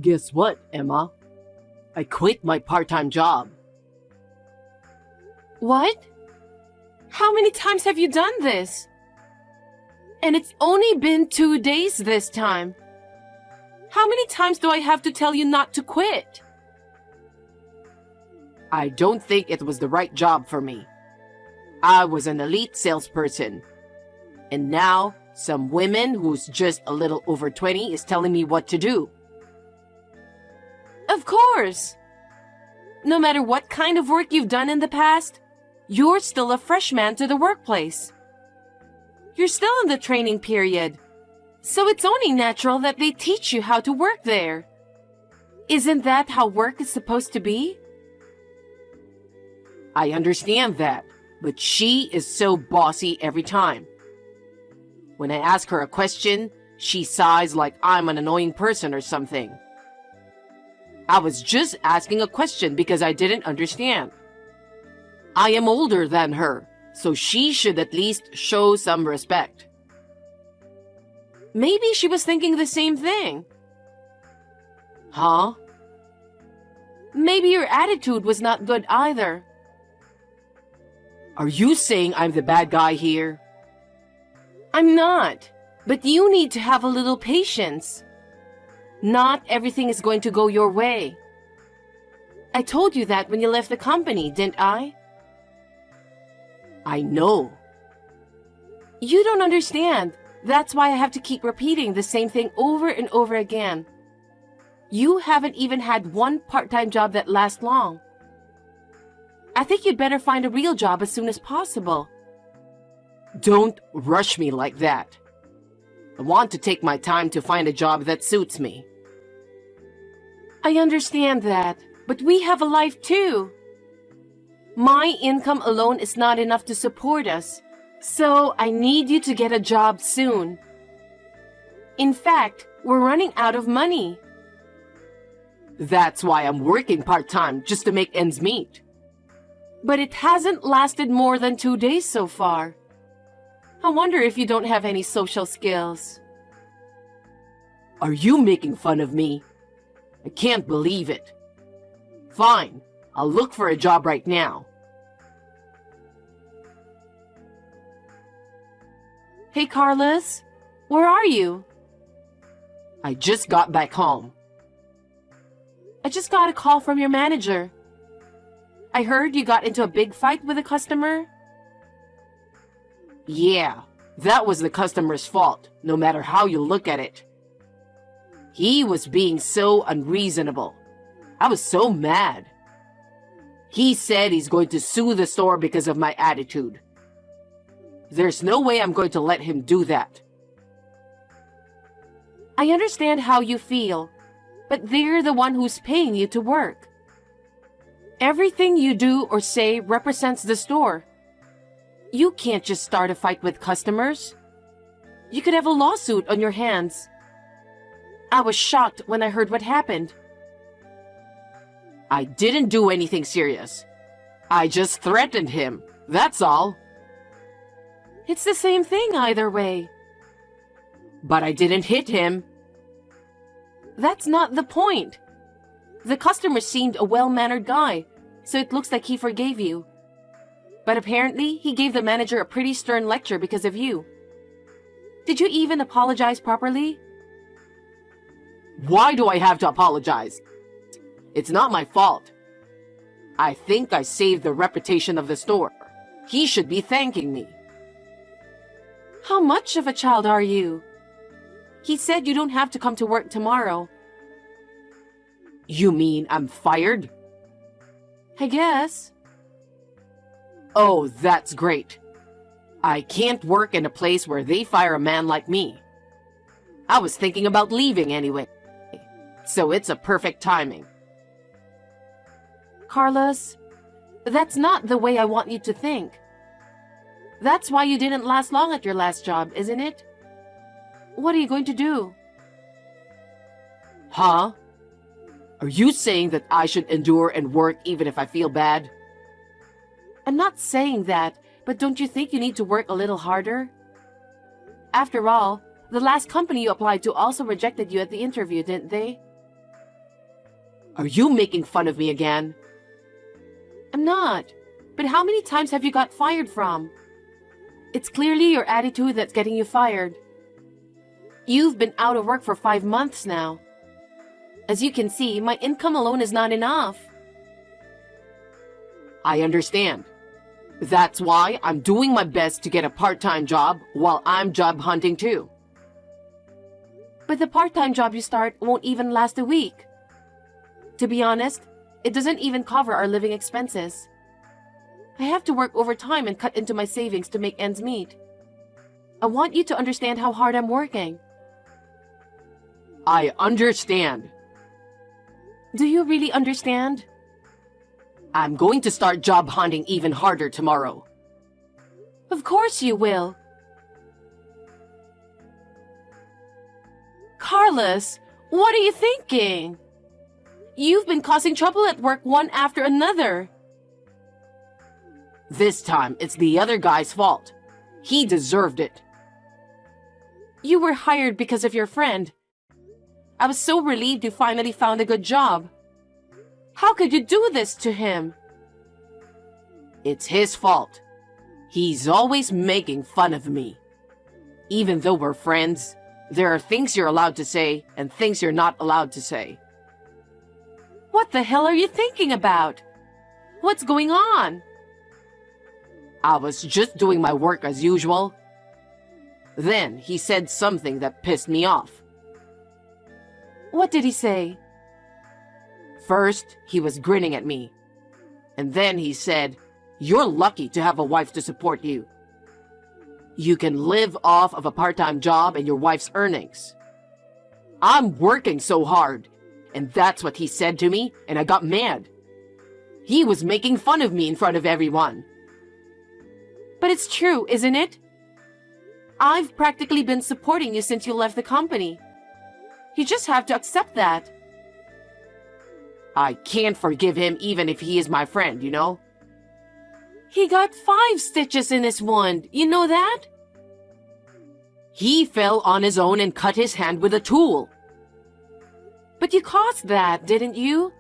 Guess what, Emma? I quit my part-time job. What? How many times have you done this? And it's only been 2 days this time. How many times do I have to tell you not to quit? I don't think it was the right job for me. I was an elite salesperson. And now, some woman who's just a little over 20 is telling me what to do. Of course! No matter what kind of work you've done in the past, you're still a freshman to the workplace. You're still in the training period, so it's only natural that they teach you how to work there. Isn't that how work is supposed to be? I understand that, but she is so bossy every time. When I ask her a question, she sighs like I'm an annoying person or something. I was just asking a question because I didn't understand. I am older than her, so she should at least show some respect. Maybe she was thinking the same thing. Huh? Maybe your attitude was not good either. Are you saying I'm the bad guy here? I'm not, but you need to have a little patience. Not everything is going to go your way. I told you that when you left the company, didn't I? I know. You don't understand. That's why I have to keep repeating the same thing over and over again. You haven't even had one part-time job that lasts long. I think you'd better find a real job as soon as possible. Don't rush me like that. I want to take my time to find a job that suits me. I understand that, but we have a life too. My income alone is not enough to support us, so I need you to get a job soon. In fact, we're running out of money. That's why I'm working part-time, just to make ends meet. But it hasn't lasted more than 2 days so far. I wonder if you don't have any social skills. Are you making fun of me? I can't believe it. Fine, I'll look for a job right now. Hey, Carlos, where are you? I just got back home. I just got a call from your manager. I heard you got into a big fight with a customer. Yeah, that was the customer's fault, no matter how you look at it. He was being so unreasonable. I was so mad. He said he's going to sue the store because of my attitude. There's no way I'm going to let him do that. I understand how you feel, but they're the one who's paying you to work. Everything you do or say represents the store. You can't just start a fight with customers. You could have a lawsuit on your hands. I was shocked when I heard what happened. I didn't do anything serious. I just threatened him, that's all. It's the same thing either way. But I didn't hit him. That's not the point. The customer seemed a well-mannered guy, so it looks like he forgave you. But apparently, he gave the manager a pretty stern lecture because of you. Did you even apologize properly? Why do I have to apologize? It's not my fault. I think I saved the reputation of the store. He should be thanking me. How much of a child are you? He said you don't have to come to work tomorrow. You mean I'm fired? I guess. Oh, that's great. I can't work in a place where they fire a man like me. I was thinking about leaving anyway, so it's a perfect timing. Carlos, that's not the way I want you to think. That's why you didn't last long at your last job, isn't it? What are you going to do? Huh? Are you saying that I should endure and work even if I feel bad? I'm not saying that, but don't you think you need to work a little harder? After all, the last company you applied to also rejected you at the interview, didn't they? Are you making fun of me again? I'm not. But how many times have you got fired from? It's clearly your attitude that's getting you fired. You've been out of work for 5 months now. As you can see, my income alone is not enough. I understand. That's why I'm doing my best to get a part-time job while I'm job hunting too. But the part-time job you start won't even last a week. To be honest, it doesn't even cover our living expenses. I have to work overtime and cut into my savings to make ends meet. I want you to understand how hard I'm working. I understand. Do you really understand? I'm going to start job hunting even harder tomorrow. Of course you will. Carlos, what are you thinking? You've been causing trouble at work one after another. This time, it's the other guy's fault. He deserved it. You were hired because of your friend. I was so relieved you finally found a good job. How could you do this to him? It's his fault. He's always making fun of me. Even though we're friends, there are things you're allowed to say and things you're not allowed to say. What the hell are you thinking about? What's going on? I was just doing my work as usual. Then he said something that pissed me off. What did he say? First, he was grinning at me. And then he said, "You're lucky to have a wife to support you. You can live off of a part-time job and your wife's earnings." I'm working so hard. And that's what he said to me, and I got mad. He was making fun of me in front of everyone. But it's true, isn't it? I've practically been supporting you since you left the company. You just have to accept that. I can't forgive him even if he is my friend, you know? He got 5 stitches in his wound, you know that? He fell on his own and cut his hand with a tool. But you caused that, didn't you?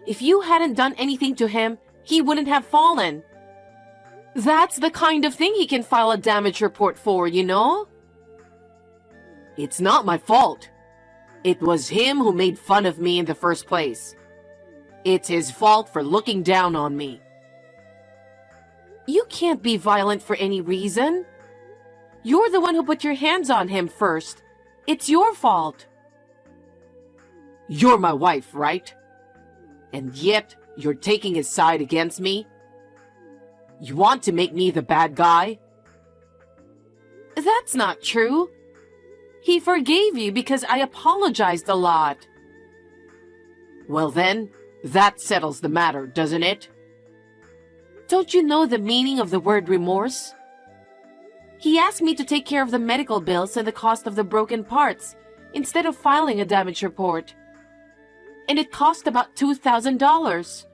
If you hadn't done anything to him, he wouldn't have fallen. That's the kind of thing he can file a damage report for, you know? It's not my fault. It was him who made fun of me in the first place. It's his fault for looking down on me. You can't be violent for any reason. You're the one who put your hands on him first. It's your fault. You're my wife, right? And yet, you're taking his side against me? You want to make me the bad guy? That's not true. He forgave you because I apologized a lot. Well then, that settles the matter, doesn't it? Don't you know the meaning of the word remorse? He asked me to take care of the medical bills and the cost of the broken parts instead of filing a damage report. And it cost about $2,000.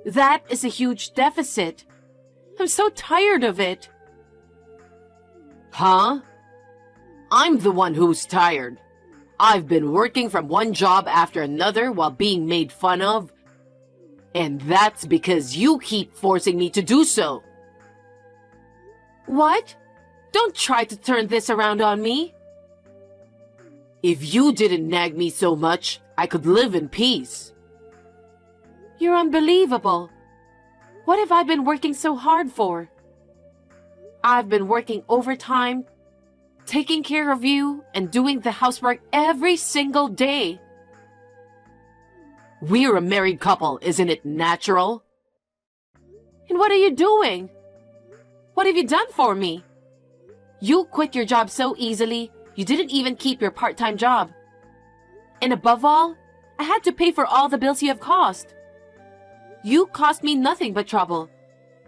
That is a huge deficit. I'm so tired of it. Huh? I'm the one who's tired. I've been working from one job after another while being made fun of. And that's because you keep forcing me to do so. What? Don't try to turn this around on me. If you didn't nag me so much, I could live in peace. You're unbelievable. What have I been working so hard for? I've been working overtime, taking care of you, and doing the housework every single day. We're a married couple, isn't it natural? And what are you doing? What have you done for me? You quit your job so easily, you didn't even keep your part-time job. And above all, I had to pay for all the bills you have caused. You cost me nothing but trouble.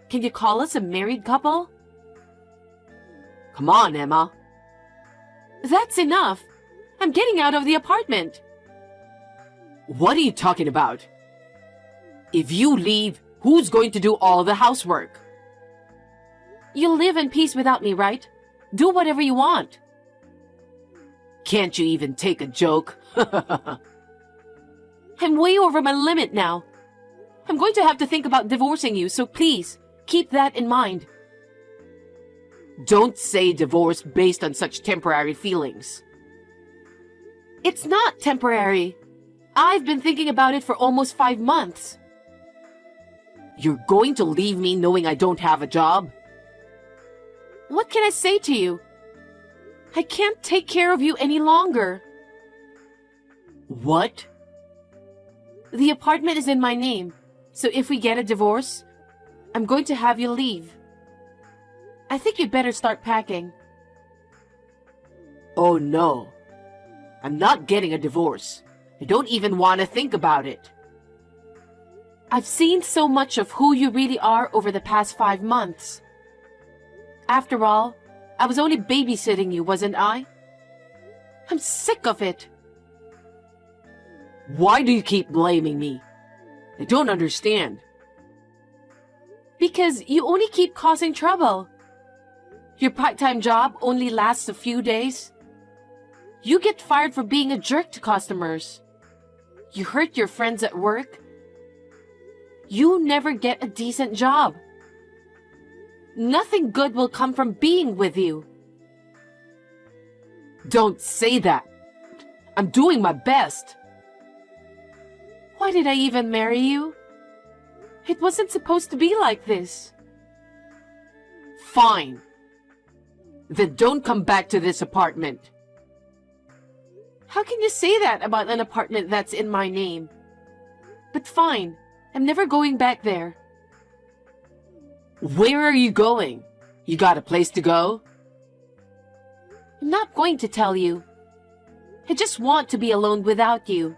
Can you call us a married couple? Come on, Emma. That's enough. I'm getting out of the apartment. What are you talking about? If you leave, who's going to do all the housework? You'll live in peace without me, right? Do whatever you want. Can't you even take a joke? I I'm way over my limit now. I'm going to have to think about divorcing you, so please, keep that in mind. Don't say divorce based on such temporary feelings. It's not temporary. I've been thinking about it for almost 5 months. You're going to leave me knowing I don't have a job? What can I say to you? I can't take care of you any longer. What? The apartment is in my name, so if we get a divorce, I'm going to have you leave. I think you'd better start packing. Oh no. I'm not getting a divorce. I don't even want to think about it. I've seen so much of who you really are over the past 5 months. After all, I was only babysitting you, wasn't I? I'm sick of it. Why do you keep blaming me? I don't understand. Because you only keep causing trouble. Your part-time job only lasts a few days. You get fired for being a jerk to customers. You hurt your friends at work. You never get a decent job. Nothing good will come from being with you. Don't say that. I'm doing my best. Why did I even marry you? It wasn't supposed to be like this. Fine. Then don't come back to this apartment. How can you say that about an apartment that's in my name? But fine, I'm never going back there. Where are you going? You got a place to go? I'm not going to tell you. I just want to be alone without you.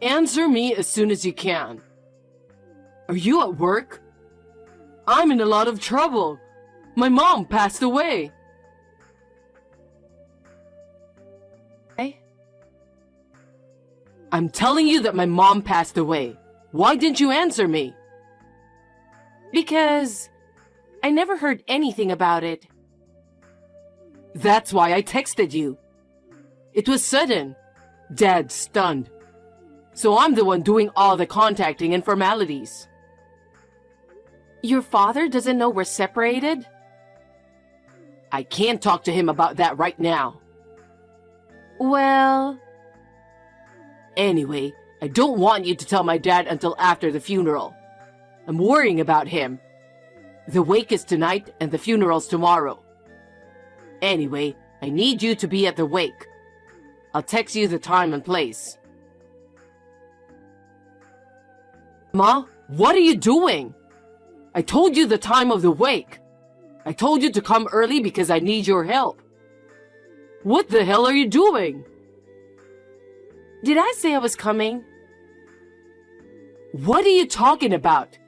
Answer me as soon as you can. Are you at work? I'm in a lot of trouble. My mom passed away. I'm telling you that my mom passed away. Why didn't you answer me? Because I never heard anything about it. That's why I texted you. It was sudden. Dad's stunned. So I'm the one doing all the contacting and formalities. Your father doesn't know we're separated? I can't talk to him about that right now. Well... Anyway, I don't want you to tell my dad until after the funeral. I'm worrying about him. The wake is tonight and the funeral's tomorrow. Anyway, I need you to be at the wake. I'll text you the time and place. Ma, what are you doing? I told you the time of the wake. I told you to come early because I need your help. What the hell are you doing? Did I say I was coming? What are you talking about?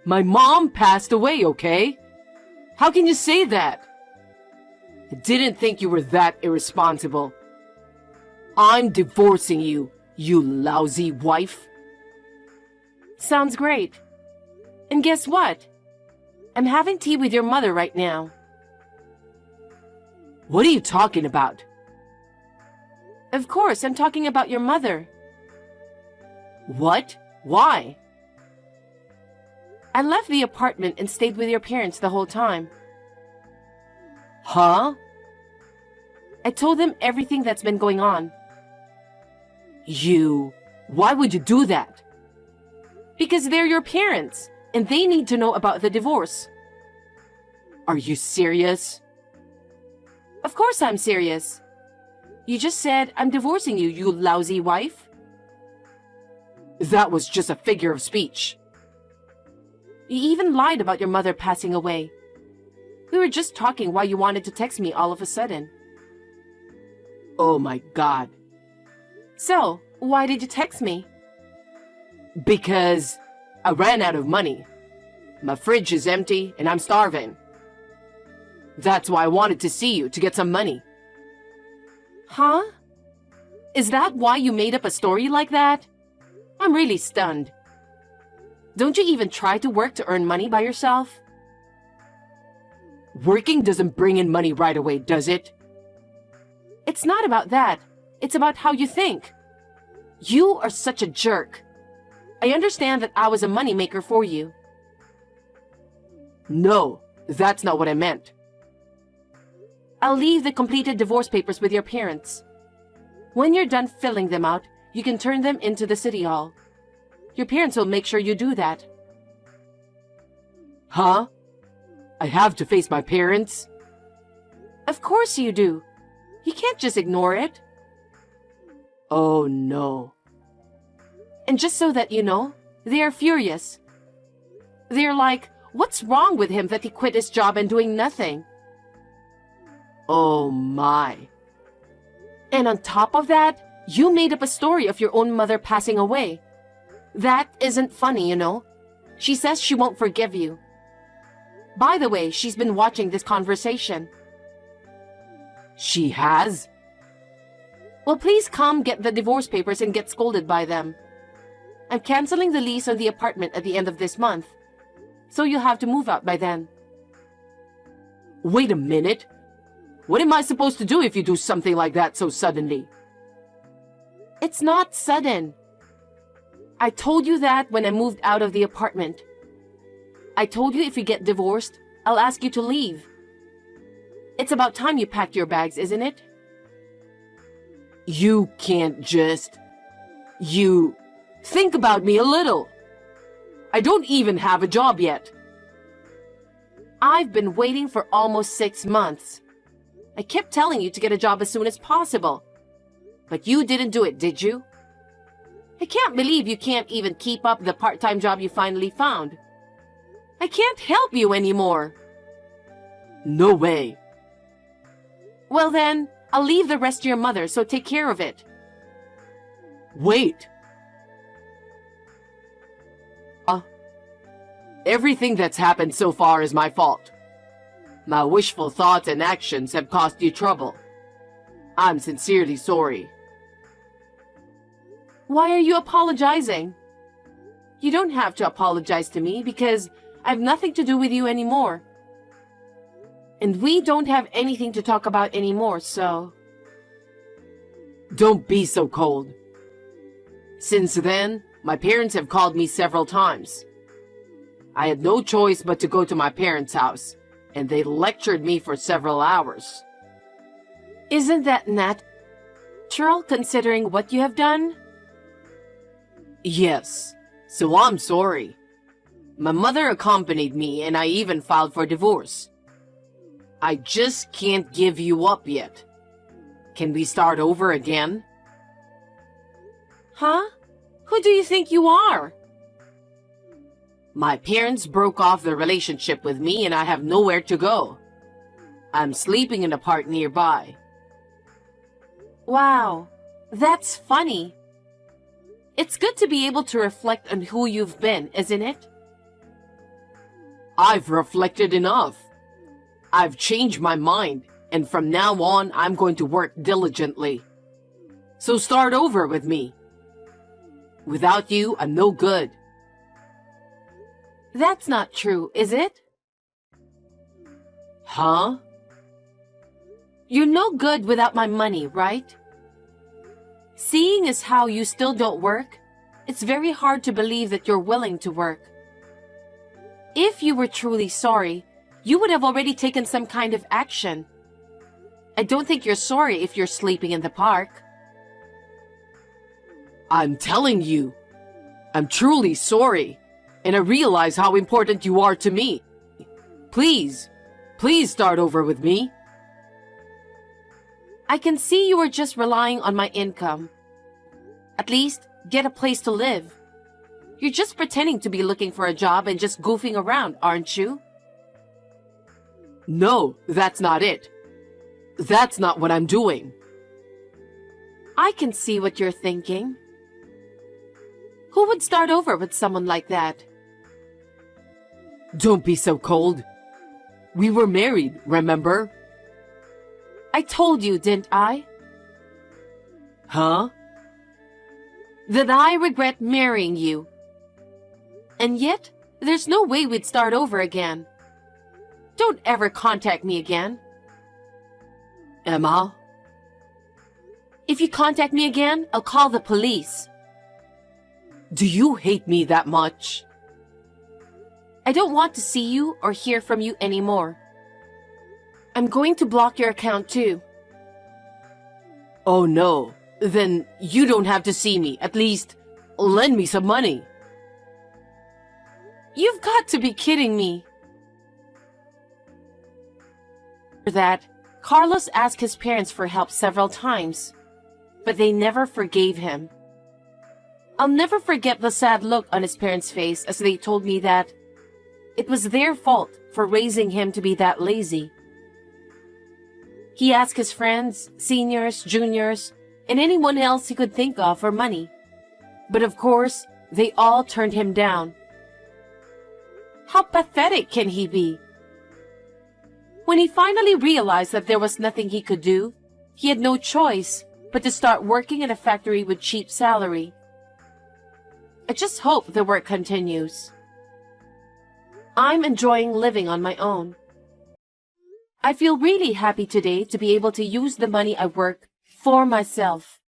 My mom passed away, okay? How can you say that? I didn't think you were that irresponsible. I'm divorcing you, you lousy wife. Sounds great. And guess what? I'm having tea with your mother right now. What are you talking about? Of course, I'm talking about your mother. What? Why? I left the apartment and stayed with your parents the whole time. Huh? I told them everything that's been going on. Why would you do that? Because they're your parents, and they need to know about the divorce. Are you serious? Of course I'm serious. You just said I'm divorcing you, you lousy wife. That was just a figure of speech. You even lied about your mother passing away. We were just talking why you wanted to text me all of a sudden. Oh my God. So, why did you text me? Because I ran out of money. My fridge is empty and I'm starving. That's why I wanted to see you to get some money. Huh? Is that why you made up a story like that? I'm really stunned. Don't you even try to work to earn money by yourself? Working doesn't bring in money right away, does it? It's not about that. It's about how you think. You are such a jerk. I understand that I was a moneymaker for you. No, that's not what I meant. I'll leave the completed divorce papers with your parents. When you're done filling them out, you can turn them into the city hall. Your parents will make sure you do that. Huh? I have to face my parents? Of course you do. You can't just ignore it. Oh no. And just so that you know, they are furious. They're like, what's wrong with him that he quit his job and doing nothing? Oh my. And on top of that, you made up a story of your own mother passing away. That isn't funny, you know. She says she won't forgive you. By the way, she's been watching this conversation. She has? Well, please come get the divorce papers and get scolded by them. I'm canceling the lease on the apartment at the end of this month, so you'll have to move out by then. Wait a minute. What am I supposed to do if you do something like that so suddenly? It's not sudden. I told you that when I moved out of the apartment. I told you if you get divorced, I'll ask you to leave. It's about time you packed your bags, isn't it? You can't just... You... Think about me a little. I don't even have a job yet. I've been waiting for almost 6 months. I kept telling you to get a job as soon as possible. But you didn't do it, did you? I can't believe you can't even keep up the part-time job you finally found. I can't help you anymore. No way. Well then, I'll leave the rest to your mother, so take care of it. Wait. Everything that's happened so far is my fault. My wishful thoughts and actions have caused you trouble. I'm sincerely sorry. Why are you apologizing? You don't have to apologize to me because I have nothing to do with you anymore. And we don't have anything to talk about anymore, so... Don't be so cold. Since then, my parents have called me several times. I had no choice but to go to my parents' house, and they lectured me for several hours. Isn't that natural considering what you have done? Yes, so I'm sorry. My mother accompanied me and I even filed for divorce. I just can't give you up yet. Can we start over again? Huh? Who do you think you are? My parents broke off their relationship with me and I have nowhere to go. I'm sleeping in a park nearby. Wow, that's funny. It's good to be able to reflect on who you've been, isn't it? I've reflected enough. I've changed my mind, and from now on, I'm going to work diligently. So start over with me. Without you, I'm no good. That's not true, is it? Huh? You're no good without my money, right? Seeing as how you still don't work, it's very hard to believe that you're willing to work. If you were truly sorry, you would have already taken some kind of action. I don't think you're sorry if you're sleeping in the park. I'm telling you, I'm truly sorry, and I realize how important you are to me. Please start over with me. I can see you are just relying on my income. At least, get a place to live. You're just pretending to be looking for a job and just goofing around, aren't you? No, that's not it. That's not what I'm doing. I can see what you're thinking. Who would start over with someone like that? Don't be so cold. We were married, remember? I told you, didn't I? Huh? That I regret marrying you. And yet, there's no way we'd start over again. Don't ever contact me again. Emma? If If you contact me again, I'll call the police. Do you hate me that much? I don't want to see you or hear from you anymore. I'm going to block your account too. Oh no, then you don't have to see me. At least, lend me some money. You've got to be kidding me. After that, Carlos asked his parents for help several times, but they never forgave him. I'll never forget the sad look on his parents' face as they told me that it was their fault for raising him to be that lazy. He asked his friends, seniors, juniors, and anyone else he could think of for money. But of course, they all turned him down. How pathetic can he be? When he finally realized that there was nothing he could do, he had no choice but to start working in a factory with cheap salary. I just hope the work continues. I'm enjoying living on my own. I feel really happy today to be able to use the money I work for myself.